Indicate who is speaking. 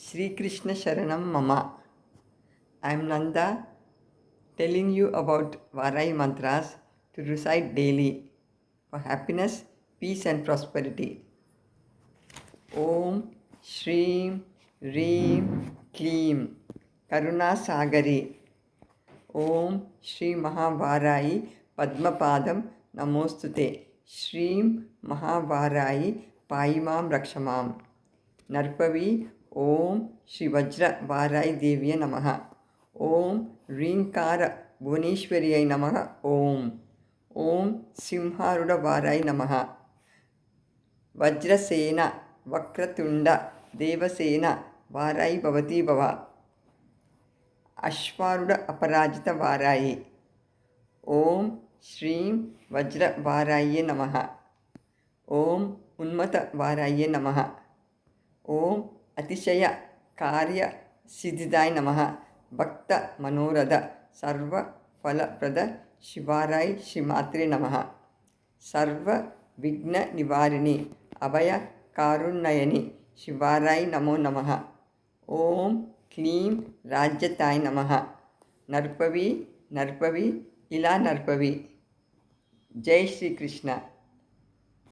Speaker 1: Sri Krishna Sharanam Mama. I am Nanda telling you about Varai mantras to recite daily for happiness, peace and prosperity. Om Shreem Reem Kleem Karuna Sagari. Om Shri Mahavarayi Padmapadam Namostute. Shreem Mahavarayi Paimam Rakshamam. Narpavi Om Shri Vajra Varai Devya Namaha. Om Ringkara Bhuneshwariyai Namaha. Om Simharuda Varai Namaha. Vajrasena Vakratunda Devasena Varai Bhavati Bhava. Ashvaruda Aparajita Varai. Om Shreem Vajra Varaye Namaha. Om Unmata Varaye Namaha. Om Atishaya Karya Siddhidai Namaha. Bhakta Manoradha Sarva Phalaprada Shivarai Shimatre Namaha. Sarva Vigna Nivarini Abhaya Karunnayani Shivarai Namo Namaha. Om Kleem Rajyatai Namaha. Narpavi Narpavi Ila Narpavi. Jai Shri Krishna.